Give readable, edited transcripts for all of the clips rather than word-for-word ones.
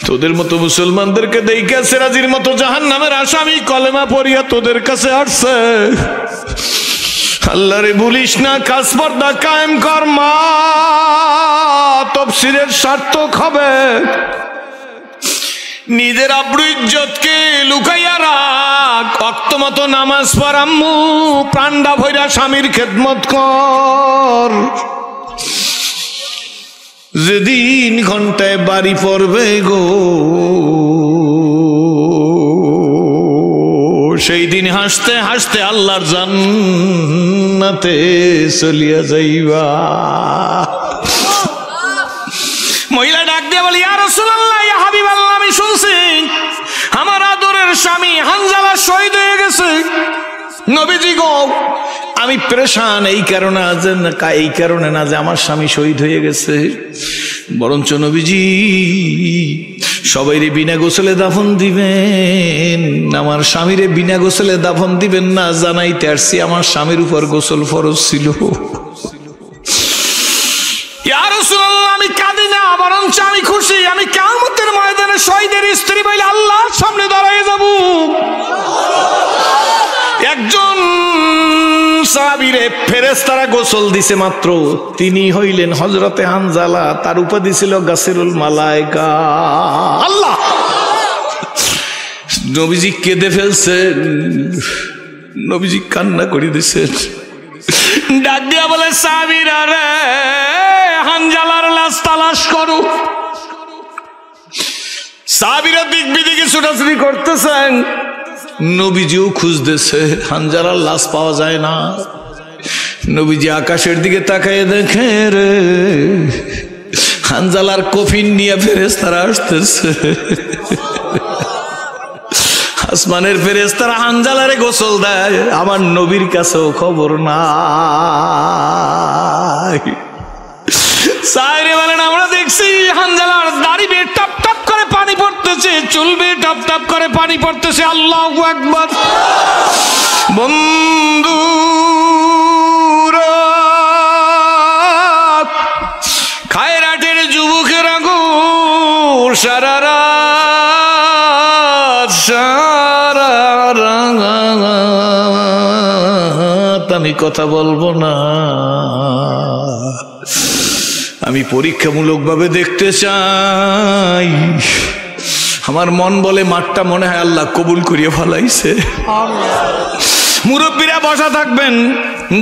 তোদের মতো মুসলমানদেরকে দেইখা সিরাজির মতো জাহান্নামের আসামি কলেমা পড়িয়া তোদের কাছে আসছে। আল্লাহরে ভুলিস না, কাজ পর্দা কায়েম কর, মা তাফসীরের সার্থক হবে। নিজের আব্রু ইজ্জতকে লুকাইয়া রাখ, ওয়াক্ত মতো নামাজ পড়, আম্মু প্রাণডা ভইরা স্বামীর খেদমত কর। যেদিন ঘন্টায় বাড়ি পড়বে গো, সেই দিন হাসতে হাসতে আল্লাহর জান্নাতে চলিয়া যাইবা। মহিলা ডাক দিয়ে বলি, ইয়া রাসূলুল্লাহ, ইয়া হাবিবাল্লাহ, আমি শুনছি আমার আদরের স্বামী হানজালা শহীদ হয়ে গেছে। নবীজি গো, আমি পেরেশান এই কারণে না যে আমার স্বামী শহীদ হয়ে গেছে, বরঞ্চ নবীজি সবাইরে বিনা গোসলে দাফন দিবেন, আমার স্বামীরে বিনা গোসলে দাফন দিবেন না জানাইতে আসছি। আমার স্বামীর উপর গোসল ফরজ ছিল। ইয়া রাসূলুল্লাহ, আমি কাঁদি না, বরঞ্চ আমি খুশি। আমি কিয়ামতের ময়দানে শহীদের স্ত্রী বলে আল্লাহর সামনে দাঁড়ায় যাব। একজন সাহাবীরে ফেরেশতারা গোসল দিছে মাত্র, তিনি হইলেন হযরতে হানজালা। তার উপাধি ছিল গাসিরুল মালায়েকা। আল্লাহ, নবীজি কেঁদে ফেলছেন, নবীজি কান্না করে দিছেন। ডাক দিয়া বলে, সাহাবীরা রে, হানজালার লাশ তালাশ করো। সাহাবীরা দিক বিদিকে ছুটাছুটি করতেছেন, নবীজিও খুঁজতেছে, হানজালার লাশ পাওয়া যায় না। নবীজি আকাশের দিকে তাকায় দেখে রে, হানজালার কফিন নিয়ে ফেরেশতারা আসতেছে। আসমানের ফেরেশতারা হানজালারে গোসল দেয়, আমার নবীর কাছেও খবর নাই। সাইরে বলেন, আমরা দেখছি হানজালার দাড়ি বেয়ে টপ টপ করে পানি পড়তেছে, চুল বেয়ে টপ টপ করে পানি পড়তেছে। আল্লাহু আকবার। বন্ধুরা, খায়রাটের যুবকেরা গো, সারা রাত আমি কথা বলবো না, আমি পরীক্ষামূলক ভাবে দেখতে চাই। আমার মন বলে মাঠটা মনে হয় আল্লাহ কবুল করিয়া ফেলাইছে। মুরব্বীরা বসা থাকবেন,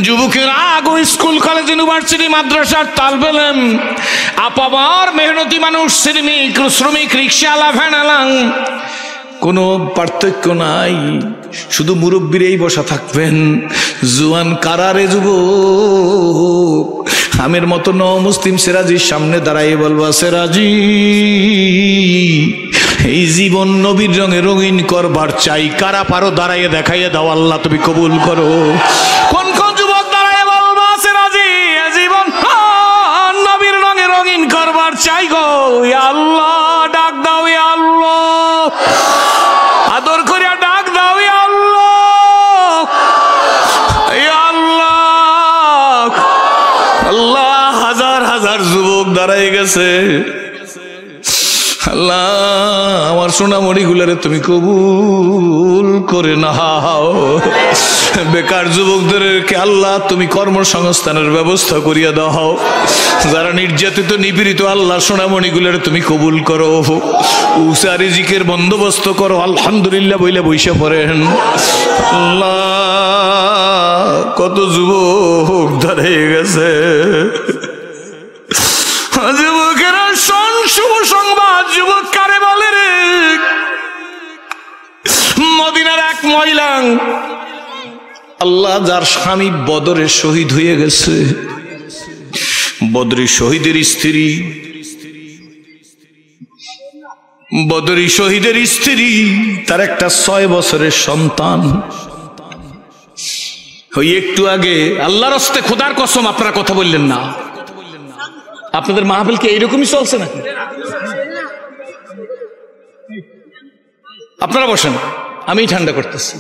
যুবকেরা আগো স্কুল কলেজ ইউনিভার্সিটি মাদ্রাসার তালবে ইলম, আপামার মেহনতি মানুষ, শ্রমিক রিক্সাওয়ালা ভ্যানওয়ালা, কোনো পার্থক্য নাই, শুধু মুরব্বীরাই বসা থাকবেন। জুয়ান কারারে যুবক আমের মতো মুসলিম সিরাজির সামনে দাঁড়াইয়ে বলবা, সিরাজি এই জীবন নবীর রঙে রঙিন করবার চাই, কারা পারো দাঁড়াইয়ে দেখাইয়ে দাও, আল্লাহ তুমি কবুল করো। কোন কোন যুবক দাঁড়াইয়ে বলবা, সিরাজি জীবন নবীর রঙে রঙিন করবার চাই গো, ইয়া আল্লাহ ডাক দাও, ইয়া আল্লাহ আদর করিয়া ডাক দাও, ইয়া আল্লাহ, ইয়া আল্লাহ। আল্লাহ, হাজার হাজার যুবক দাঁড়াই গেছে। আল্লাহ, আমার সোনামণি গুলারে তুমি কবুল করে নাও। বেকার যুবকদেরকে আল্লাহ তুমি কর্মসংস্থানের ব্যবস্থা করিয়া দাও। যারা নির্যাতিত নিপীড়িত, আল্লাহ সোনামণি গুলারে তুমি কবুল করো, উসা রিজিকের বন্দোবস্ত করো। আলহামদুলিল্লাহ বইলে বইসা পড়েন। আল্লাহ, কত যুবক দাঁড়িয়ে গেছে। যুবকেরা শোন, শুভ সংবাদ। যুবক কারে বলে রে? মদিনার এক মহিলা, আল্লাহ যার স্বামী বদরে শহীদ হয়ে গেছে, বদরি শহীদের স্ত্রী, বদরি শহীদের স্ত্রী, তার একটা 6 বছরের সন্তান। ওই একটু আগে, আল্লাহর হস্তে খোদার কসম আপনারা কথা বললেন না, আপনাদের মাহফিল কি এইরকমই চলছে নাকি? আপনারা বসেন, আমি ঠান্ডা করতেছি।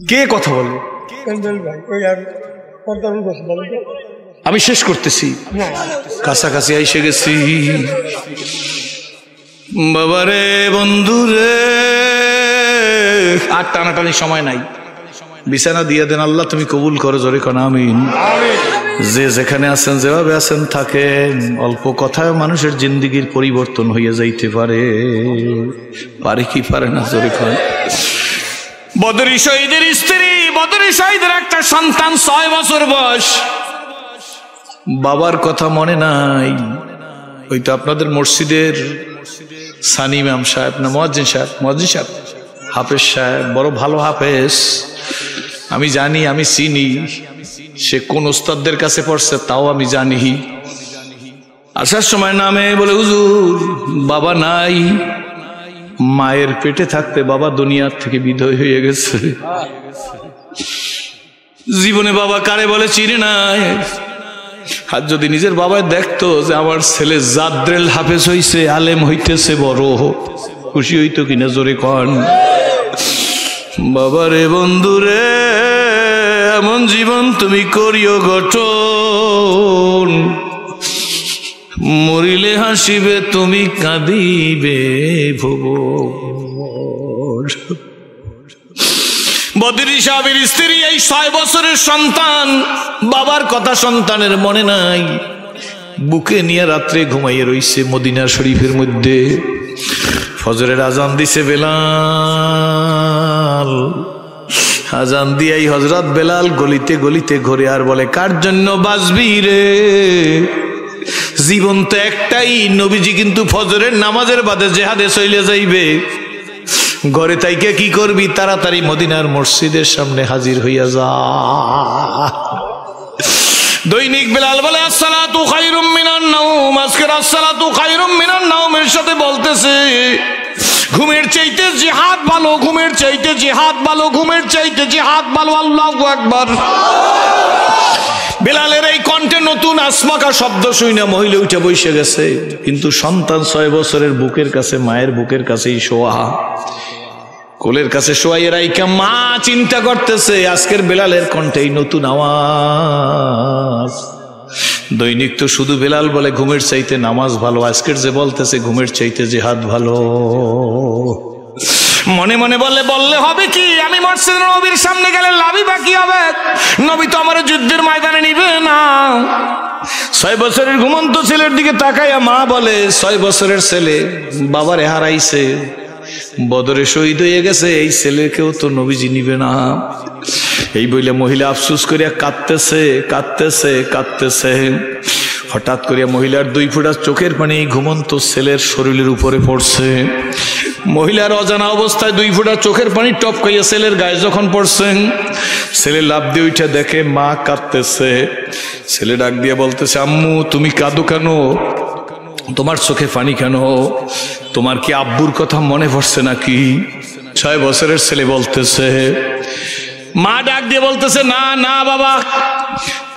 কে কথা বলে? আমি শেষ করতেছি, কাছাকাছি এসে গেছি। বাবারে বন্ধুরে, আর টানাটানি সময় নাই, বিছানা দিয়ে দেন। আল্লাহ তুমি কবুল করো, জোরে কোন আমিন। যে যেখানে আছেন, যেভাবে আছেন থাকেন। অল্প কথায় মানুষের জিন্দেগির পরিবর্তন হয়ে যাইতে পারে, পারে কি পারে না, জোরে কোন। বদরি শহীদের স্ত্রী, বদরি শহীদের একটা সন্তান 6 বছর বয়স, বাবার কথা মনে নাই। ওই তো আপনাদের মসজিদের সানি ইমাম সাহেব না মুয়াজ্জিন সাহেব, মুয়াজ্জিন সাহেব, হাফেজ সাহেব, বড় ভালো হাফেজ। আমি জানি, আমি চিনি সে কোন ওস্তাদদের কাছে পড়ছে, তাও আমি জানি। আসার সময় নামে বলে, হুজুর বাবা নাই। মায়ের পেটে থাকতে বাবা দুনিয়ার থেকে বিদায় হয়ে গেছে। জীবনে বাবা কারে বলে চিনি নাই। আর যদি নিজের বাবায় দেখতো যে আমার ছেলে জাদ্রেল হাফেজ হইছে, আলেম হইতেছে, বড় খুশি হইতো কিনা, জোরে কন। বাবারে বন্ধুরে, এমন জীবন তুমি করিও গঠন, মরিলে হাসিবে তুমি কাঁদিবে ভুবন। বদরি সাহেবের স্ত্রী এই 6 বছরের সন্তান, বাবার কথা সন্তানের মনে নাই। বুকে নিয়ে রাত্রে ঘুমাইয়ে রইছে মদিনা শরীফের মধ্যে। ফজরের আজান দিছে বেলাল, আজান দিয়াই হযরত বেলাল গলিতে গলিতে ঘুরে আর বলে, কার জন্য বাঁচবি রে? জীবন তো একটাই, নবীজি কিন্তু ফজরের নামাজের বাদে জিহাদে চলে যাইবে। ঘরে তাইকে কি করবি? তাড়াতাড়ি মদিনার মসজিদের সামনে হাজির হইয়া যা। দৈনিক বেলাল বলে, আসসালাতু খায়রুম মিনান নাওম। আজকের আসসালাতু খায়রুম মিনান নাওমের সাথে বলতেছে, ঘুমের চাইতে জিহাদ ভালো, ঘুমের চাইতে জিহাদ ভালো, ঘুমের চাইতে জিহাদ ভালো। আল্লাহু আকবার। বেলালের এই কণ্ঠে নতুন আসমাকা শব্দ শুনে মহিলা উঠে বসে গেছে, কিন্তু সন্তান 6 বছরের বুকের কাছে, মায়ের বুকের কাছেই শোয়া, কোলের কাছে শোয়াইয়ে রাইখা মা চিন্তা করতেছে আজকের বেলালের কণ্ঠেই নতুন আওয়াজ। দৈনিক তো শুধু বেলাল বলে ঘুমের চাইতে নামাজ ভালো, আজকের যে বলতেছে ঘুমের চাইতে জিহাদ ভালো। মনে মনে বললে হবে কি? আমি মসজিদের নবীর সামনে গেলে লাভই বাকি হবে? নবী তো আমার যুদ্ধের ময়দানে নিবে না। 6 বছরের ঘুমন্ত ছেলের দিকে তাকাইয়া মা বলে, 6 বছরের ছেলে বাবারে হারাইছে, বদরে শহীদ হয়ে গেছে, এই ছেলেকেও তো নবীজি নিবে না। এই বইলে মহিলা আফসোস করিয়া কাঁদতেছে কাঁদতেছে কাঁদতেছে। হঠাৎ করিয়া মহিলার 2 ফোঁটা চোখের পানি ঘুমন্ত ছেলের শরীরের উপরে পড়ছে। মহিলার অজানা অবস্থায় 2 ফোঁটা চোখের পানি টপকাইয়া ছেলের গায়ে যখন পড়ছেন, ছেলে লাফ দিয়ে উঠে দেখে মা কাঁদতেছে। ছেলে ডাক দিয়ে বলতেছে, আম্মু তুমি কাঁদো কেন? তোমার চোখে পানি কেন? তোমার কি আব্বুর কথা মনে পড়ছে নাকি? 6 বছরের ছেলে বলতেছে। মা ডাক দিয়ে বলতেছে, না না বাবা,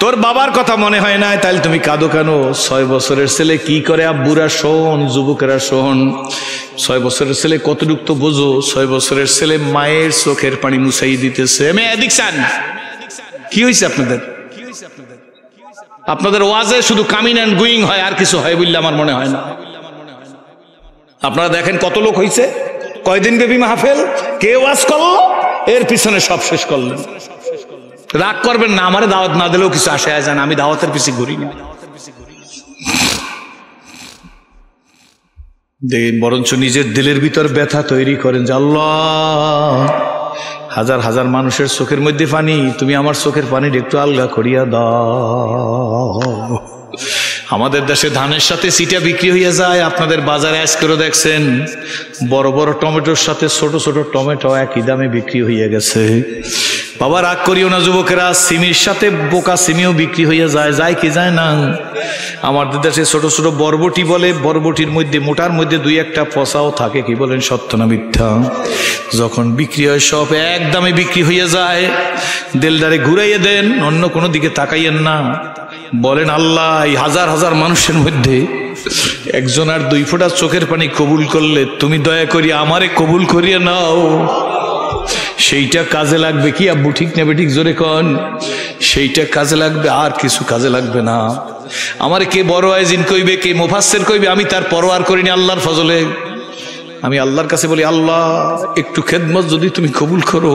তোর বাবার কথা মনে হয় না, তাহলে তুমি কাঁদো কেন? 6 বছরের ছেলে কি করে? আব্বুরা শোন, যুবকেরা শোন, 6 বছরের ছেলে কতটুক তো বোঝো। 6 বছরের ছেলে মায়ের চোখের পানি মুছাই দিতেছে। কি হয়েছে আপনাদের? আপনাদের ওয়াজে শুধু কামিং অ্যান্ড গোয়িং হয়, আর কিছু হয় বললে আমার মনে হয় না। আপনারা দেখেন কত লোক হয়েছে, কয়দিন ব্যাপী মাহফিল, কে ওয়াজ করলো, এর পিছনে সব শেষ করলেন। রাগ করবেন না, আমারে দাওয়াত না দিলেও কিছু আসে যায় না, আমি দাওয়াতের পিছিয়ে ঘুরি না। দেখেন, বরঞ্চ নিজের দিলের ভিতর ব্যথা তৈরি করেন যে আল্লাহ, হাজার হাজার মানুষের চোখের মধ্যে পানি, তুমি আমার চোখের পানির একটু আলগা করিয়া দাও। আমাদের দেশে ধানের সাথে সিটা বিক্রি হয়ে যায়, আপনাদের বাজারে আজকেও দেখছেন বড় বড় টমেটোর সাথে ছোট ছোট টমেটো একই দামে বিক্রি হয়ে গেছে। বাবা রাগ করিও না যুবকেরা, সিমির সাথে বোকা সিমিও বিক্রি হয়ে যায়, যায় কি যায় না? আমাদের দেশে ছোট ছোট বরবটি বলে, বরবটির মধ্যে মোটার মধ্যে 2-1টা পচাও থাকে, কি বলেন সত্য না মিথ্যা? যখন বিক্রি হয় সব এক দামে বিক্রি হয়ে যায়। দেলদারে ঘুরাইয়ে দেন, অন্য কোনো দিকে তাকাইয়েন না। বলেন আল্লাহ, এই হাজার হাজার মানুষের মধ্যে একজন আর 2 ফোঁটা চোখের পানি কবুল করলে তুমি দয়া করি আমারে কবুল করিয়ে নাও। সেইটা কাজে লাগবে কি আব্বু, ঠিক না বেঠিক, জোরে কন? সেইটা কাজে লাগবে, আর কিছু কাজে লাগবে না। আমার কে বড় আয়োজিন কইবে, কে মুফাসসির কইবে, আমি তার পরোয়ার করিনি আল্লাহর ফজলে। আমি আল্লাহর কাছে বলি, আল্লাহ একটু খেদমত যদি তুমি কবুল করো,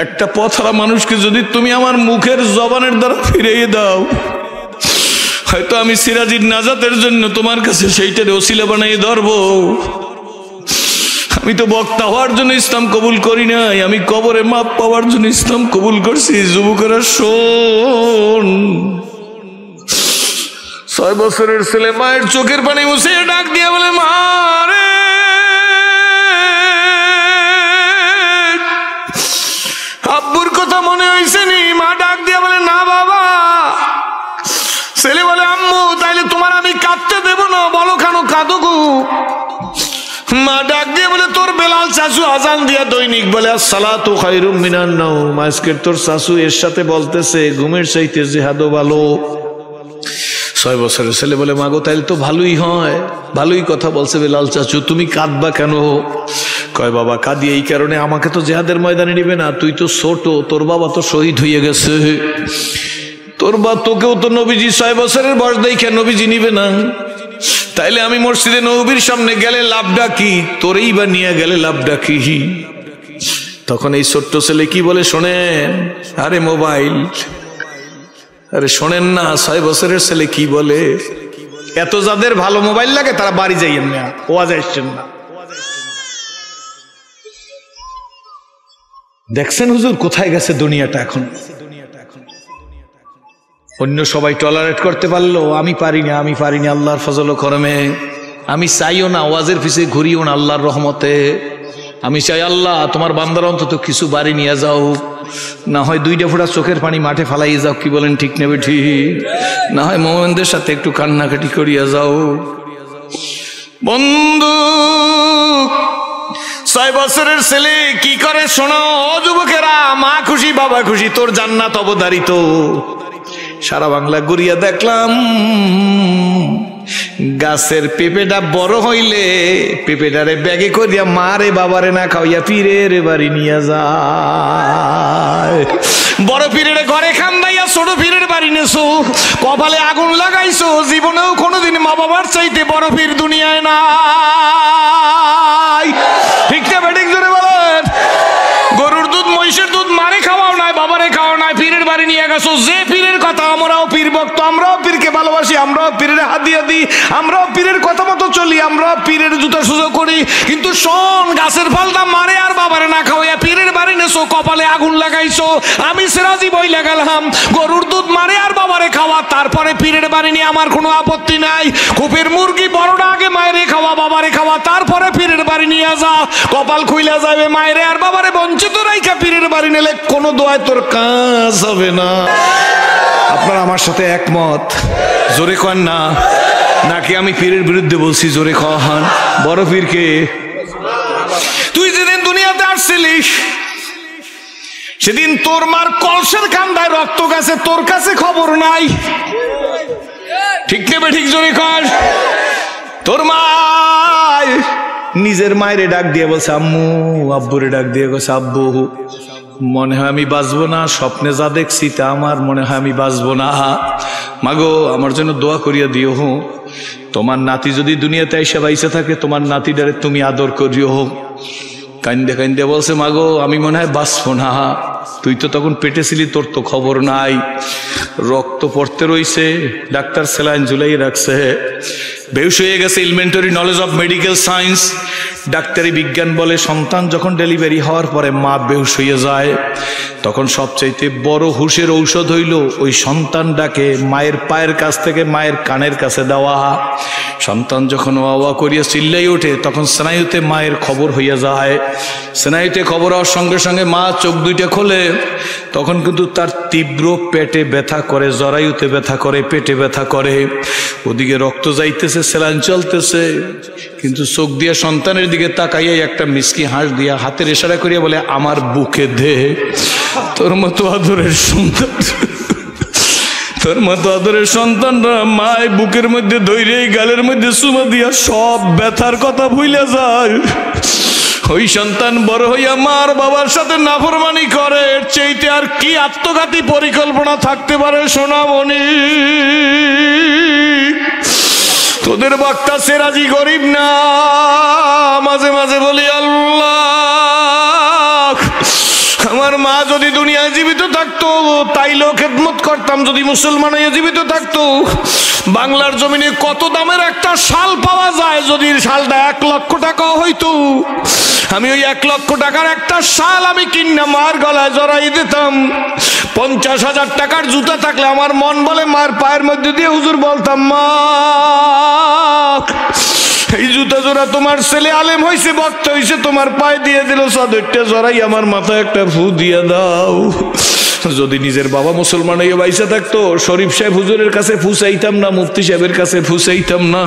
একটা পথহারা মানুষকে যদি তুমি আমার মুখের জবানের দ্বারা ফিরিয়ে দাও, হয়তো আমি সিরাজির নাজাতের জন্য তোমার কাছে সেইটার ওসিলা বানাই ধরবো। আমি তো বক্তা হওয়ার জন্য ইসলাম কবুল করি নাই, আমি কবরে মাপ পাওয়ার জন্য ইসলাম কবুল করছি। যুবকেরা শোন, 6 বছরের ছেলে মায়ের চোখের পানি মুছে ডাক দিয়ে বলে, মা রে, আব্বুর কথা মনে হয়েছে নি? মা ডাক দিয়ে বলে, না বাবা। ছেলে বলে, আম্মু তাইলে তোমার আমি কাঁদতে দেব না, বলো কেন কাঁদো গো? মা ডাক দিয়ে বলে, তোর বেলাল চাচু আজান দিয়া দৈনিক বলে আসসালাতু খায়রুম মিনান নাওম, আজকের তোর চাচু এর সাথে বলতেছে ঘুমের চাইতে জিহাদও ভালো। 6 বছরের ছেলে বলে, মাগো তাইলে তো ভালোই হয়, ভালোই কথা বলছে বেলাল চাচু, তুমি কাঁদবা কেন? কয়, বাবা কাঁদি এই কারণে, আমাকে তো জিহাদের ময়দানে নিবে না, তুই তো ছোট, তোর বাবা তো শহীদ হয়ে গেছে, তোর বা তোকেও তো নবীজি 6 বছরের বয়স দেখে নবীজি নিবে না, তাইলে আমি মসজিদে নবীর সামনে গেলে লাভটা কি, তোরেই বা নিয়ে গেলে লাভটা কি? তখন এই ছোট্ট ছেলে কি বলে শোনেন, আরে মোবাইল, আরে শোনেন না, 6 বছরের ছেলে কি বলে, এত যাদের ভালো মোবাইল লাগে তারা বাড়ি যাইয়েন না, ওয়াজ আসছেন না। দেখছেন হুজুর কোথায় গেছে দুনিয়াটা এখন? অন্য সবাই টলারেট করতে পারলো, আমি পারিনি, আমি পারিনি আল্লাহর ফজল ও করমে। আমি চাইও না ওয়াজের পিছে ঘুরিও না আল্লাহর রহমতে। আমি চাই আল্লাহ তোমার বান্দার অন্তত কিছু বাড়ি নিয়ে যাও, না হয় 2 ফোঁটা চোখের পানি মাঠে ফালাইয়ে যাও, কি বলেন ঠিক নেবে ঠিক? না হয় মোমেনদের সাথে একটু কান্নাকাটি করিয়া যাও। বন্ধু 6 বছরের ছেলে কি করে শোনো যুবকেরা, মা খুশি বাবা খুশি, তোর জান্নাত অবধারিত। সারা বাংলা ঘুরিয়া দেখলাম, গাছের পেঁপেটা বড় হইলে পেঁপেটারে ব্যাগে করিয়া মারে বাবারে না খাওয়াইয়া পীরের বাড়ি নিয়ে যায়। বড় পীরের ঘরে খান্দাইয়া ছোট পীরের বাড়ি নেছো, কপালে আগুন লাগাইছো, জীবনেও কোনোদিন মা বাবার চাইতে বড় পীর দুনিয়ায় নাই। ঠিক না বেঠিক জোরে বলেন? গরুর দুধ মহিষের দুধ মারে খাওয়াও নাই, বাবারে খাওয়াও নাই, পীরের বাড়ি নিয়ে গেছো। যে পীরের কথা, আমরাও পীর ভক্ত, আমরাও পীরকে ভালোবাসি, আমরাও পীরের হাদিয়া দিই, আমরাও পীরের কথা মতো চলি, আমরাও পীরের জুতা সুজো করি। কিন্তু শোন, গাছের ফলটা মারে আর বাবারে না খাওয়াইয়া পীরের বাড়ি নেছো, কপালে আগুন লাগাইছো। আমি সিরাজি বই লাগালাম, গরুর দুধ মারে আর বাবারে খাওয়া, তারপরে পীরের বাড়ি নিয়ে আমার কোনো আপত্তি নাই। কুপির মুরগি বড়টা আগে মায়েরে খাওয়া বাবারে খাওয়া, তারপরে পীরের বাড়ি নিয়ে যা, কপাল খুইলা যাবে। মায়েরে আর বাবারে বঞ্চিত রাইখা পীরের বাড়ি নিলে কোনো দোয়ায় তোর কাজ হবে না। আপনারা আমার সাথে একমত? জোরে কন না, নাকি আমি পীরের বিরুদ্ধে বলছি? জোরে কন। বড় পীরকে তুই যেদিন দুনিয়াতে আসছিলিস সেদিন তোর মার কলসের কান্দায় রক্ত গেছে, তোর কাছে খবর নাই। ঠিক নেবে ঠিক? জোরে কন। তোর মা নিজের মায়ের ডাক দিয়ে বলছে আম্মু, আব্বুরে ডাক দিয়ে বলছে আব্বু মনে হয় আমি বাঁচবো না, স্বপ্নে যা দেখছি তা আমার মনে হয় আমি বাঁচবো না, মাগো আমার জন্য দোয়া করিয়া দিও। তোমার নাতি যদি দুনিয়াতে এসে বাইসে থাকে, তোমার নাতিটারে তুমি আদর করিও। কান্দে কান্দে বলছে মাগো আমি মনে হয় বাঁচবো না, তুই তো তখন পেটে ছিলি, তোর তো খবর নাই, রক্ত পড়তে রইছে, ডাক্তার স্যালাইন ঝুলাই রাখছে, বেহুশ হয়ে গেছে। Elementary knowledge of medical science, ডাক্তারি বিজ্ঞান বলে সন্তান যখন ডেলিভারি হওয়ার পরে মা বেহুশ হয়ে যায়, তখন সবচাইতে বড় হুশের ঔষধ হইল ওই সন্তানটাকে মায়ের পায়ের কাছ থেকে মায়ের কানের কাছে দেওয়া। সন্তান যখন ওয়া করিয়া চিল্লাই ওঠে, তখন স্নায়ুতে মায়ের খবর হইয়া যায়। স্নায়ুতে খবর হওয়ার সঙ্গে সঙ্গে মা চোখ দুইটা খোলে, তখন কিন্তু তার তীব্র পেটে ব্যথা করে, জরায়ুতে ব্যথা করে, পেটে ব্যথা করে, ওদিকে রক্ত যাইতেছে, স্যালাইন চলতেছে, কিন্তু চোখ দিয়া সন্তানের দিকে তাকাইয়া একটা মিষ্টি হাঁস দিয়া হাতের ইশারা করিয়া বলে আমার বুকে দে। তোর মতো আদরের সন্তান, তোর মতো আদরের সন্তানরা মায় বুকের মধ্যে ধৈরে গালের মধ্যে চুমা দিয়া সব ব্যথার কথা ভুলে যায়। ওই সন্তান বড় হইয়া মার বাবার সাথে নাফরমানি করে, এর চাইতে আর কি আত্মঘাতী পরিকল্পনা থাকতে পারে সোনামণি? তোদের বক্তা সেরাজি গরিব না। মাঝে মাঝে বলি আল্লাহ, আমার মা যদি দুনিয়ায় জীবিত থাকতো তাইলেও খেদমত করতাম। যদি মুসলমান হয়ে জীবিত থাকতো, বাংলার জমিনে কত দামের একটা শাল পাওয়া যায়, যদি শালটা 1 লক্ষ টাকা হইতো, আমি ওই 1 লক্ষ টাকার একটা শাল আমি কিনা মার গলায় জড়াই দিতাম। 50,000 টাকার জুতা থাকলে আমার মন বলে মার পায়ের মধ্যে দিয়ে হুজুর বলতাম, মা এই জুতা জোড়া তোমার ছেলে আলেম হয়েছে, বক্তা হয়েছে, তোমার পায়ে দিয়ে দিল, চাদরটা জড়াই আমার মাথায় একটা ফু দিয়ে দাও। যদি নিজের বাবা মুসলমান হয়ে বাইসে থাকতো, শরীফ সাহেব হুজুরের কাছে ফুসাইতাম না, মুফতি সাহেবের কাছে ফুসাইতাম না।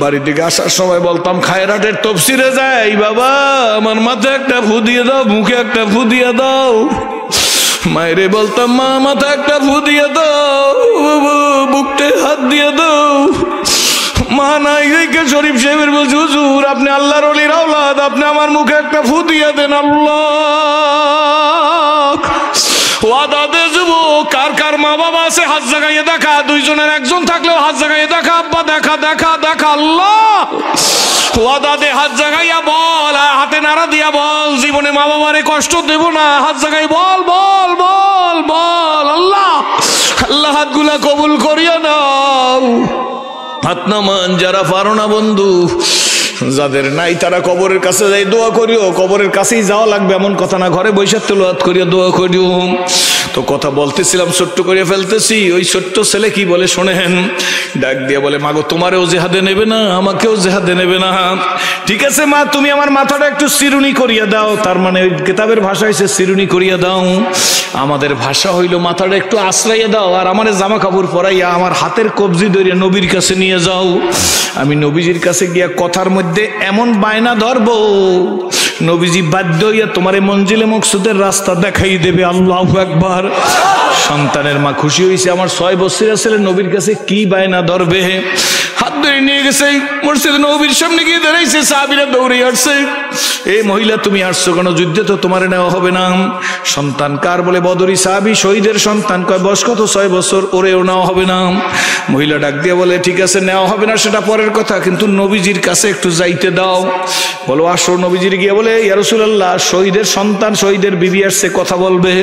বাড়ি থেকে আসার সময় বলতাম, খায়রাটের তফসিরে যাই, বাবা আমার মাথায় একটা ফু দিয়ে দাও, মুখে একটা ফু দিয়ে দাও। মায়েরে বলতাম, মা মাথায় একটা ফু দিয়ে দাও, বুকটে হাত দিয়ে দাও। মা নাই দেখে শরীফ সাহেবের বলছে, হুজুর আপনি আল্লাহর ওলির আওলাদ, আপনি আমার মুখে একটা ফু দিয়ে দেন। আল্লাহ ওয়াদা দে যুবক, কার কার মা বাবা আছে হাত জাগাইয়ে দেখা, দুইজনের একজন থাকলেও হাত জাগাইয়ে দেখা, আব্বা দেখা দেখা দেখা। আল্লাহ ওয়াদা দে, হাত জাগাইয়া বল, হাতে নাড়া দিয়া বল, জীবনে মা বাবারে কষ্ট দেব না। হাত জাগাই বল বল বল বল। আল্লাহ আল্লাহ হাতগুলা কবুল করিয়া নাও। হাত নামান যারা পারো না বন্ধু, যাদের নাই তারা কবরের কাছে যাই দোয়া করিও। কবরের কাছেই যাওয়া লাগবে এমন কথা না, ঘরে বৈশাখ তেলাওয়াত করিয়া দোয়া করিও। তো কথা বলতেছিলাম, ছোট্ট করিয়া ফেলতেছি। ওই ছোট্ট ছেলে কি বলে শোনেন, ডাক দিয়া বলে, মাগো তোমারেও জেহাদে নেবে না, আমাকেও জেহাদে নেবে না। ঠিক আছে মা, তুমি আমার মাথাটা একটু চিরুনি করিয়া দাও। তার মানে ওই কিতাবের ভাষা হইছে চিরুনি করিয়া দাও, আমাদের ভাষা হইল মাথাটা একটু আশ্রাইয়া দাও, আর আমার জামা কাপড় পরাইয়া আমার হাতের কবজি ধরিয়া নবীর কাছে নিয়ে যাও। আমি নবীজির কাছে গিয়া কথার মধ্যে এমন বায়না ধরবো, নবীজি বাধ্য হইয়া তোমার মঞ্জিলে মকসুদের রাস্তা দেখাই দেবে। আল্লাহু আকবার। সন্তানের মা খুশি হয়েছে, আমার 6 বছরের ছেলে নবীর কাছে কি বায়না ধরবে। হাত ধরে নিয়ে গেছে মসজিদে নবীর সামনে গিয়ে দাঁড়াইছে, সাহাবীরা দৌড়ে আসছে, এই মহিলা তুমি আসছো কেন, যুদ্ধে তো তোমার নেওয়া হবে না। সন্তান কার বলে বদরি সাহাবী, শহীদের সন্তান। কয় বয়স কত? 6 বছর। ওরেও নেওয়া হবে না। মহিলা ডাক দিয়ে বলে, ঠিক আছে নেওয়া হবে না সেটা পরের কথা, কিন্তু নবীজির কাছে একটু যাইতে দাও। বলো আসো। নবীজির গিয়ে বলে, ইয়া রাসূলুল্লাহ শহীদের সন্তান, শহীদের বিবি আসছে, কথা বলবে।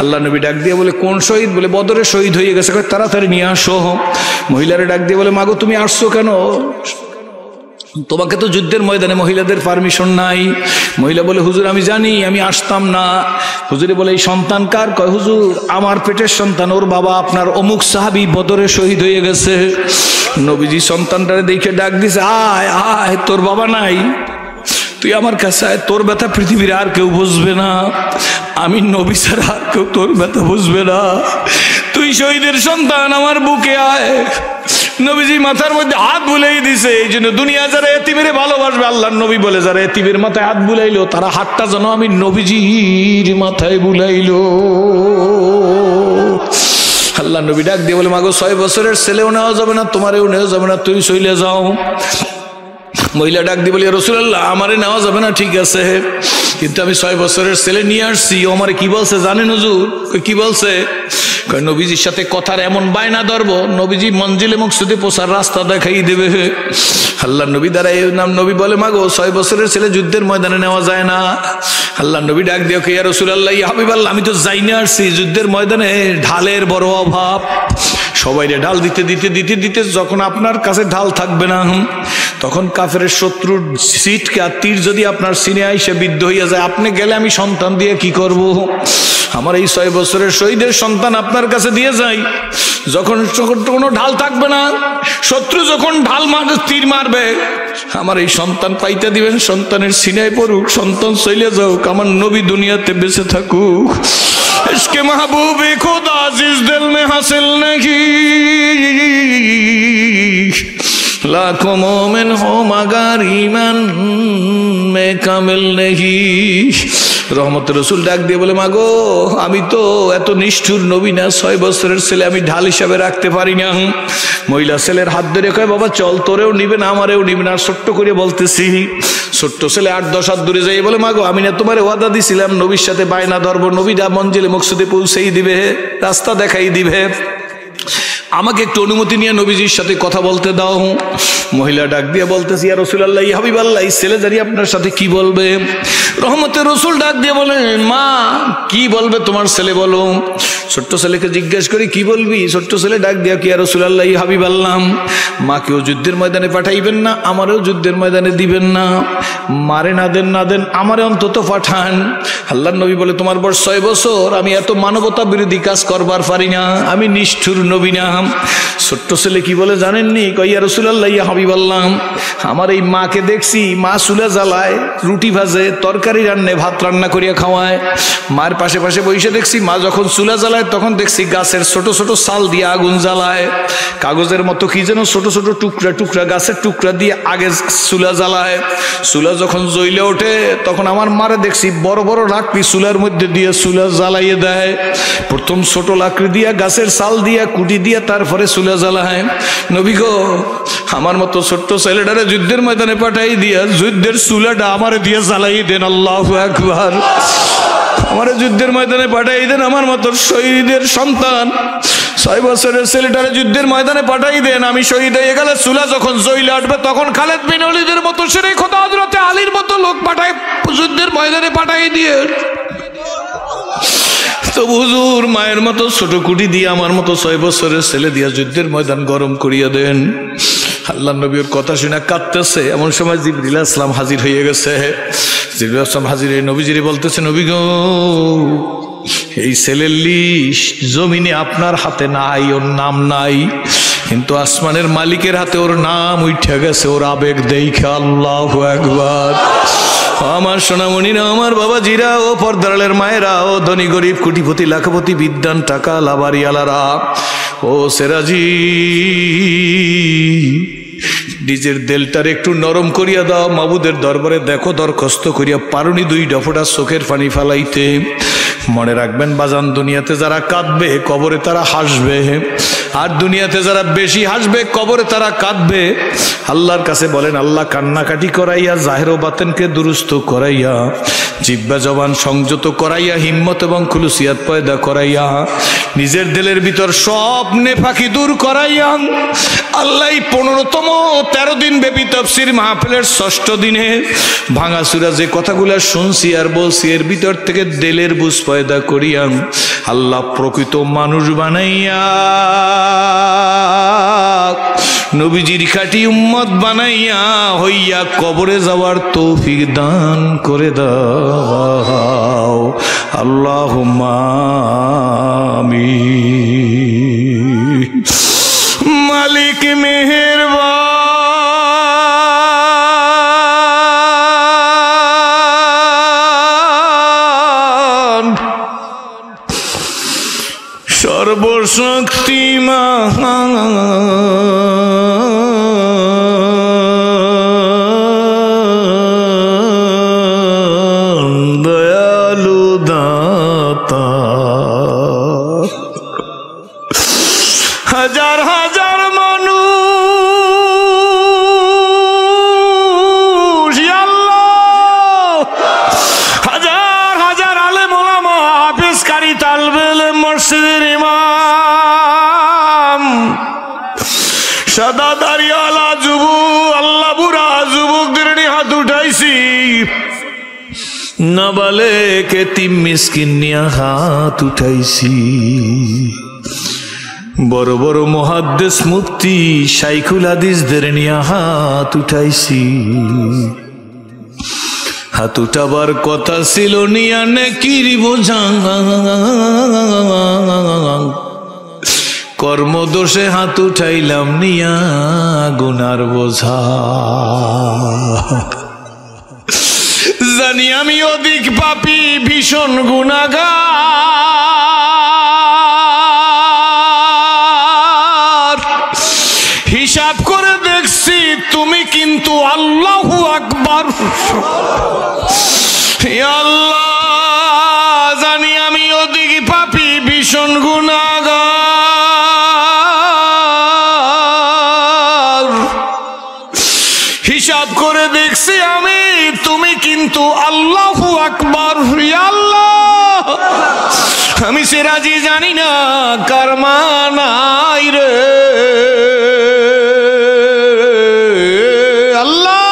আল্লাহ নবী ডাক দিয়ে বলে, কোন শহীদ? বলে বদরে শহীদ হয়ে গেছে। তাড়াতাড়ি নিয়ে আসো। মহিলারে ডাক দিয়ে বলে, মাগো তুমি আসছো কেন? তোমাকে তো যুদ্ধের ময়দানে মহিলাদের পারমিশন নাই। মহিলা বলে, হুজুর আমি জানি, আমি আসতাম না। হুজুরে বলে, এই সন্তান কার? কয় হুজুর আমার পেটের সন্তান, ওর বাবা আপনার অমুক সাহাবী বদরে শহীদ হয়ে গেছে। নবীজি সন্তানটারে দেখে ডাক দিছে, আয় আয়, তোর বাবা নাই, তুই আমার কাছে আয়, তোর ব্যথা পৃথিবীর আর কেউ বুঝবে না, আমি নবী ছাড়া আর কেউ তোর ব্যথা বুঝবে না, তুই শহীদের সন্তান, আমার বুকে আয়। নবীজি মাথার মধ্যে হাত বুলাই দিছে। এই জন্য দুনিয়া যারা এতিমের ভালোবাসবে, আল্লাহর নবী বলে, যারা এতিমের মাথায় হাত বুলাইলো তারা হাতটা যেন আমি নবীজির মাথায় বুলাইলো। আল্লাহ নবী ডাক দিয়ে বলে, মাগো 6 বছরের ছেলেও নেওয়া যাবে না, তোমারেও নেওয়া যাবে না, তুই চলে যাও। মহিলা ডাক দিয়ে বলি, রাসূলুল্লাহ আমারে নেওয়া যাবে না, ঠিক আছে, কিন্তু আমি 6 বছরের ছেলে নিয়ে আসছি। ও আমারে কি বলছে জানেন হুজুর? কি বলছে? নবীজির সাথে কথার এমন বায়না ধরবো, নবীজি মঞ্জিলে মকসুদে পৌঁছার রাস্তা দেখাই দেবে। আল্লাহ নবী দাঁড়ায়, নাম নবী বলে, মাগো 6 বছরের ছেলে যুদ্ধের ময়দানে নেওয়া যায় না। আল্লাহ নবী ডাক দিয়ে, ইয়া রাসূলুল্লাহ, ইয়া হাবিবাল্লাহ, আমি তো যাই না আসছি, যুদ্ধের ময়দানে ঢালের বড় অভাব, সবাইরে ঢাল দিতে দিতে দিতে দিতে যখন আপনার কাছে ঢাল থাকবে না, তখন কাফেরের শত্রুর সিটকে আর তীর যদি আপনার সিনে আইসে বিদ্ধ হইয়া যায়, আপনি গেলে আমি সন্তান দিয়ে কি করব? আমার এই 6 বছরের শহীদের সন্তান আপনার কাছে দিয়ে যাই, যখন কোনো ঢাল থাকবে না, শত্রু যখন ঢাল মারবে, তীর মারবে, আমার এই সন্তান পাইতে দিবেন, সন্তানের সিনায় পড়ুক, সন্তান চলে যাওক, আমার নবী দুনিয়াতে বেঁচে থাকুক। इसके महबूब खुदा जिस दिल में हासिल नहीं, लाखों मोमिन हो मगर ईमान में कामिल नहीं। রহমতের রসুল ডাক দিয়ে বলে, মা গো, আমি তো এত নিষ্ঠুর নবী না, 6 বছরের ছেলে আমি ঢাল হিসাবে রাখতে পারি না। মহিলা ছেলের হাত ধরে কয়, বাবা চল, তোরেও নিবে না আমারেও নিবে না। ছোট্ট করে বলতেছি, ছোট্ট ছেলে 8-10 হাত দূরে যাই বলে, মা গো, আমি না তোমার ওয়াদা দিছিলাম নবীর সাথে বায়না ধরবো, নবীরা মঞ্জিলে মকসুদে পৌঁছেই দিবে, রাস্তা দেখাই দিবে, আমাকে একটু অনুমতি নিয়ে নবীজির সাথে কথা বলতে দাও। মহিলা ডাক দিয়ে বলতেছি, ইয়া রাসূলুল্লাহ, ইয়া হাবিবাল্লাহ, এই ছেলে জানি আপনার সাথে কি বলবে। রহমতের রসুল ডাক দিয়ে বলেন, মা কি বলবে তোমার ছেলে, বলো। ছোট্ট ছেলেকে জিজ্ঞেস করি, কি বলবি? ছোট্ট ছেলে ডাক দিয়া, কি ইয়া রাসূলুল্লাহ, ইয়া হাবিবাল্লাহ, মাকেও যুদ্ধের ময়দানে পাঠাইবেন না, আমারও যুদ্ধের ময়দানে দিবেন না, মারে না দেন আমারে অন্তত পাঠান। আল্লাহর নবী বলে, তোমার বয়স 6 বছর, আমি এত মানবতা বিরোধী কাজ করবার পারি না, আমি নিষ্ঠুর নবী না। ছোট্ট ছেলে কি বলে জানেননি? কই, ইয়া রাসূলুল্লাহ, ইয়া হাবিবাল্লাহ, আমার এই মাকে দেখছি, মা চুলা জ্বালায়, রুটি ভাজে, তরকারি রান্নে, ভাত রান্না করিয়া খাওয়ায়। মার পাশে পাশে বসে দেখছি, মা যখন চুলা জ্বালায় তখন দেখছি গাছের ছোট ছোট ছাল দিয়ে আগুন জ্বালায়, কাগজের মতো কি যেন ছোট ছোট টুকরা টুকরা গাছের টুকরা দিয়ে আগে চুলা জ্বালায়। চুলা যখন জ্বলে ওঠে তখন আমার মারে দেখছি বড় বড় লাকড়ি চুলার মধ্যে দিয়ে চুলা জ্বালাইয়ে দেয়। প্রথম ছোট লাকড়ি দিয়া, গাছের ছাল দিয়া, কুটি দিয়া, তারপরে চুলা জ্বালায়। নবী গো, আমার মতো ছোট্ট ছেলেটারে যুদ্ধের ময়দানে পাঠাই দিয়া যুদ্ধের চুলাটা আমারে দিয়ে জ্বালাই দেন। আল্লাহু আকবার। আমারে যুদ্ধের ময়দানে পাঠাই দেন, আমার মতো শহীদের সন্তান 6 বছরের ছেলেটারে যুদ্ধের ময়দানে পাঠাই দেন। আমি শহীদ হয়ে গেলে চুলা যখন জ্বলে উঠবে তখন খালেদ বিন ওলীদের মতো, সেরে খোদা হযরতে আলীর মতো লোক পাঠাই যুদ্ধের ময়দানে পাঠাই দিয়ে। তো হুজুর, মায়ের মতো ছোট কুটি দিয়ে আমার মতো 6 বছরের ছেলে দিয়া যুদ্ধের ময়দান গরম করিয়া দেন। আল্লাহ নবীর কথা শুনে কাঁদতেছে। এমন সময় জিবরিল আলাইহিস সালাম হাজির হয়ে গেছে। জিবরিল আলাইহিস সালাম হাজির হয়ে নবীজিরে বলতেছে, নবী গো, এই ছেলের লিস্ট জমিনে আপনার হাতে নাই, ওর নাম নাই, কিন্তু আসমানের মালিকের হাতে ওর নাম উঠে গেছে, ওর আবেগ দেখা। আল্লাহু আকবার। আমার সোনামণিরা, আমার বাবাজিরা, ও পর্দারের মায়েরা, ও ধনী গরিব, কোটিপতি লাখপতি, বিদ্যান টাকা লাবারিয়ালারা, ও সেরাজি, নিজের দিলটার একটু নরম করিয়া দাও। মাবুদের দরবারে দেখো, দরখাস্ত করিয়া পারুনি 2 ডফোটা চোখের পানি ফালাইতে। মনে রাখবেন বাজান, দুনিয়াতে যারা কাঁদবে কবরে তারা হাসবে, আর দুনিয়াতে যারা বেশি হাসবে কবরে তারা কাঁদবে। আল্লাহর কাছে বলেন, আল্লাহ কান্নাকাটি করাইয়া, জাহের ও বাতেনকে দুরুস্ত করাইয়া, জিহ্বা জবান সংযত করাইয়া, হিম্মত এবং খুলুসিয়াত পয়দা করাইয়া, নিজের দিলের ভিতর সব নেফাকি দূর করাইয়া, আল্লাহ 15তম 13 দিন ব্যাপী তাফসীর মাহফিলের 6ষ্ঠ দিনে ভাঙাচুরা যে কথাগুলো শুনছি আর বলছি, এর ভিতর থেকে দিলের বুঝ পয়দা করিয়া আল্লাহ প্রকৃত মানুষ বানাইয়া, নবীজির খাঁটি উম্মত বানাইয়া হইয়া কবরে যাওয়ার তৌফিক দান করে দাও। আল্লাহুম্মা আমিন। মালিক মেহেরবান, সর্বশক্তিমান, দয়ালু দাতা, হাজার হাজার মানুষ, আল্লাহ, হাজার হাজার আলেম ওলামা, হাফেজ, কারি, তালবে ইলম, মসজিদের ইমাম, সাদা দাড়িওয়ালা যুবক, আল্লাহ বুড়া যুবকদের নিয়ে হাত উঠাইছি, নাবালেগ এতিম মিসকিন নিয়ে হাত উঠাইছি, বড় বড় মুহাদ্দিস মুফতি শাইখুল হাদিসদের নিয়ে হাত উঠাইছি। হাত উঠাবার কথা ছিল নিয়া নেকির বোঝা, কর্মদোষে হাত উঠাইলাম নিয়া গুনার বোঝা। জানি আমি অধিক পাপী, ভীষণ গুনাহগার, হিসাব করে দেখছি তুমি কিন্তু আল্লাহু আকবার। আল্লাহ ভীষণ গুনাহগার, হিসাব করে দেখছি আমি, তুমি কিন্তু আল্লাহু আকবার। ইয়া আল্লাহ, আমি সিরাজি জানি না কার মা নাই রে আল্লাহ,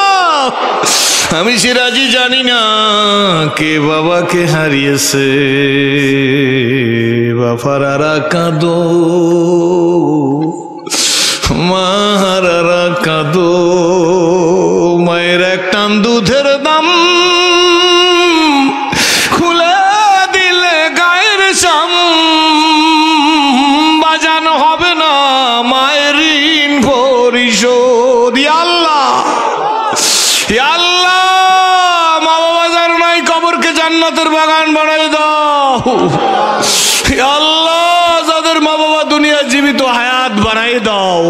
আমি সিরাজি জানি না কে বাবাকে হারিয়েছে। বাবারা কাঁদো, মাহারারা কাঁদো, মায়ের এক টান দুধের দাম খুলে দিলে গায়ের চাম বাজানো হবে না মায়ের ঋণ পরিশোধ। আল্লাহ আল্লাহ, মা বাবা যার নাই কবরকে জান্নাতের বাগান বানাই দাও। আল্লাহ, যাদের মা বাবা দুনিয়া জীবিত হায়াত বানাই দাও।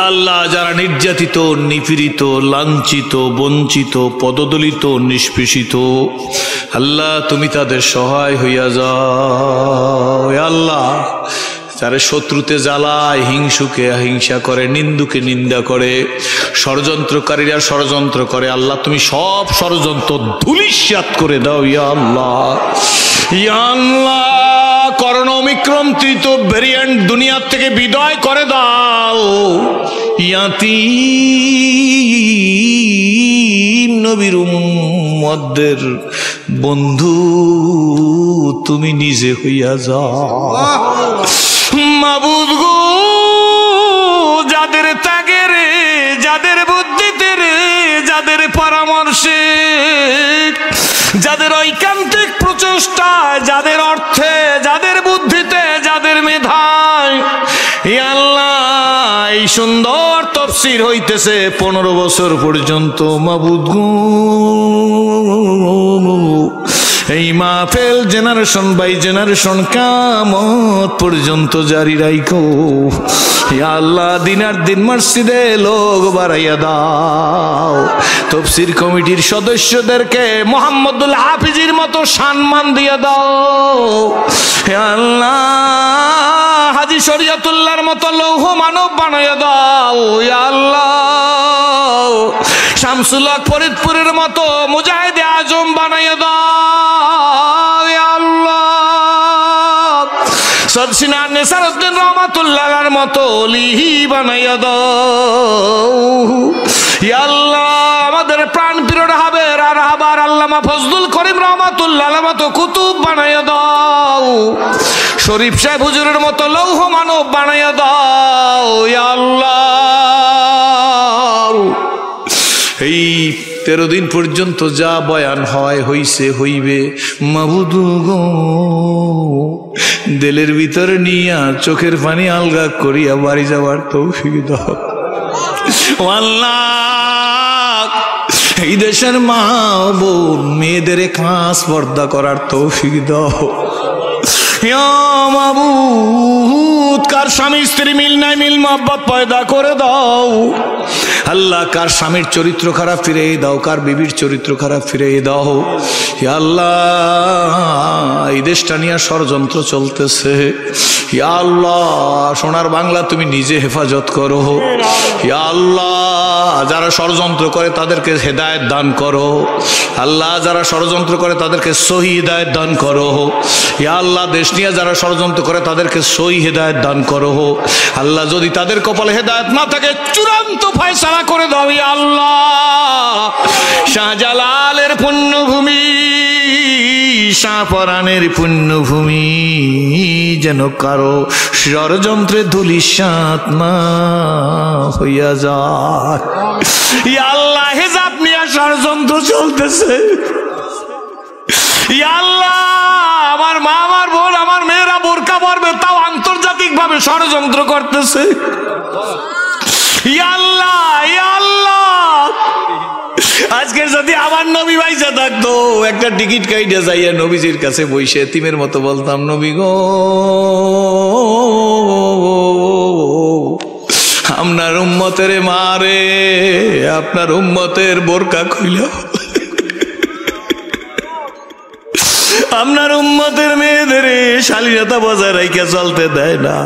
আল্লাহ, যারা নির্যাতিত, নিপীড়িত, লাঞ্ছিত, বঞ্চিত, পদদলিত, নিষ্পেষিত, আল্লাহ তুমি তাদের সহায় হইয়া যাও। আল্লাহ, যারা শত্রুতে জ্বালায়, হিংসুকে হিংসা করে, নিন্দুকে নিন্দা করে, ষড়যন্ত্রকারীরা ষড়যন্ত্র করে, আল্লাহ তুমি সব ষড়যন্ত্র ধূলিসাৎ করে দাও। ইয়া আল্লাহ, ইয়া আল্লাহ, করোনা ওমিক্রন তৃতীয় ভেরিয়েন্ট দুনিয়ার থেকে বিদায় করে দাও। ইয়াতীম নবীর উম্মতদের বন্ধু তুমি নিজে হইয়া যাও। মাবুদ গো, যাদের ত্যাগে রে, যাদের বুদ্ধিতে রে, যাদের পরামর্শে, যাদের ঐকান্তিক প্রচেষ্টায়, যাদের অর্থে, যাদের বুদ্ধিতে, যাদের মেধায়, আল্লাহ এই সুন্দর তাফসীর হইতেছে 15 বছর পর্যন্ত। মাবুদ গো, এই মাহফিল জেনারেশন বাই জেনারেশন কিয়ামত পর্যন্ত জারি রাখো। ইয়া আল্লাহ, দিনার দিন মসজিদে লোক বাড়াইয়া দাও। তাফসীর কমিটির সদস্যদেরকে মুহাম্মদুল হাফিজের মতো সম্মান দিয়ে দাও। ইয়া আল্লাহ, হাজী শরীয়তুল্লাহর মতো লৌহ মানব বানাইয়া দাও। ইয়া আল্লাহ, শামসুল হক ফরিদপুরের মতো মুজাহিদে আজম বানাইয়া দাও। ইয়া আল্লাহ, সদসিনা নেসারউদ্দিন রহমাতুল্লাহর মতো ওলি বানাইয়া দাও। ইয়া আল্লাহ, আমাদের প্রাণ প্রিয় রাহাবের আর রাহাবার আল্লামা ফজলুল করিম রহমাতুল্লাহর মতো কুতুব বানাইয়া দাও। শরীফ সাহেব হুজুরের মতো লৌহ মানব বানাইয়া দাও। ইয়া আল্লাহ, এই 13 দিন পর্যন্ত যা বয়ান হয়, হইছে, হইবে, মাবুদ গো দিলের ভিতরে নিয়া চোখের পানি আলগা করিয়া বাড়ি যাওয়ার তৌফিক দাও। আল্লাহ, এই দেশের মা বোন মেয়েদের খাস পর্দা করার তৌফিক দাও। ইয়া মাবুদ, কার স্বামী স্ত্রী মিল নাই, মিল মোহাব্বত পয়দা করে দাও। আল্লাহ, কার স্বামীর চরিত্র খারাপ ফিরিয়ে দাও, কার বিবির চরিত্র খারাপ ফিরিয়ে দাও। ইয়া আল্লাহ, এই দেশটা নিয়ে ষড়যন্ত্র চলতেছে। ইয়া আল্লাহ, সোনার বাংলা তুমি নিজে হেফাজত করো। ইয়া আল্লাহ, যারা ষড়যন্ত্র করে তাদেরকে হেদায়েত দান করো। আল্লাহ, যারা ষড়যন্ত্র করে তাদেরকে সহি হেদায়েত দান করো। ইয়া আল্লাহ, দেশ নিয়ে যারা ষড়যন্ত্র করে তাদেরকে সহি হেদায়েত দান করো। আল্লাহ, যদি তাদের কপালে হেদায়েত না থাকে চূড়ান্ত ফয়সালা করে দাও। ইয়া আল্লাহ, শাহজালালের পুণ্যভূমি, শাহপরানের পুণ্যভূমি যেন কারো ষড়যন্ত্রে ধূলিসাৎ না হইয়া যায়। ইয়া আল্লাহ, হিজাব নিয়ে ষড়যন্ত্র চলতেছে। ইয়া আল্লাহ, আমার মা, আমার বোন, আমার মেয়েরা বোরকা পরবে, তাও আন্তর্জাতিক ভাবে ষড়যন্ত্র করতেছে। ইয়া আল্লাহ, ইয়া আল্লাহ, আজকে যদি আমার নবী ভাইসা থাকতো, একটা টিকিট কাইটে যাইয়া নবীজির কাছে বসে এতিমের মতো বলতাম, নবী গো, আপনার উম্মতের মারে, আপনার উম্মতের বোরকা খুইলা আপনার উম্মতের মেয়েদের শালীনতা বজায় রেখে চলতে দেয় না।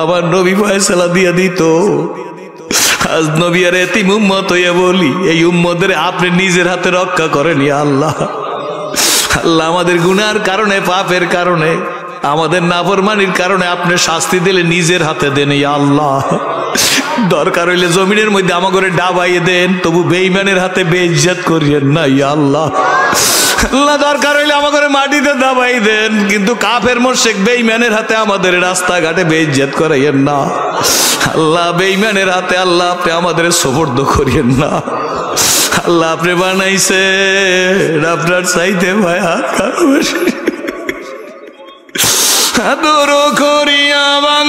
আমার নবী ফয়সালা দিয়ে দিত। আজ নবী আর এতিম উম্মত হইয়া বলি, এই উম্মতের আপনি নিজের হাতে রক্ষা করেন ইয়া আল্লাহ। আল্লাহ আমাদের গুনার কারণে, পাপের কারণে, আমাদের নাফরমানির কারণে আপনি শাস্তি দিলে নিজের হাতে দেন ইয়া আল্লাহ। দরকার হইলে জমিনের মধ্যে আমাকে ডাবাইয়ে দেন, তবু বেঈমানের হাতে বেইজ্জত করিয়েন না ইয়া আল্লাহ। আল্লাহ দরকার হইলে আমাকে মাটিতে দাবাই দেন, কিন্তু কাফের মুশরিক বেঈমানের হাতে আমাদের রাস্তাঘাটে বেইজ্জত করাইয়েন না আল্লাহ। বেঈমানের হাতে আল্লাহ আপনি আমাদের সুপর্দ করিয়েন না আল্লাহ। আপনি বানাইছে আপনার চাইতে ভাইয়া আদর করিয়া বান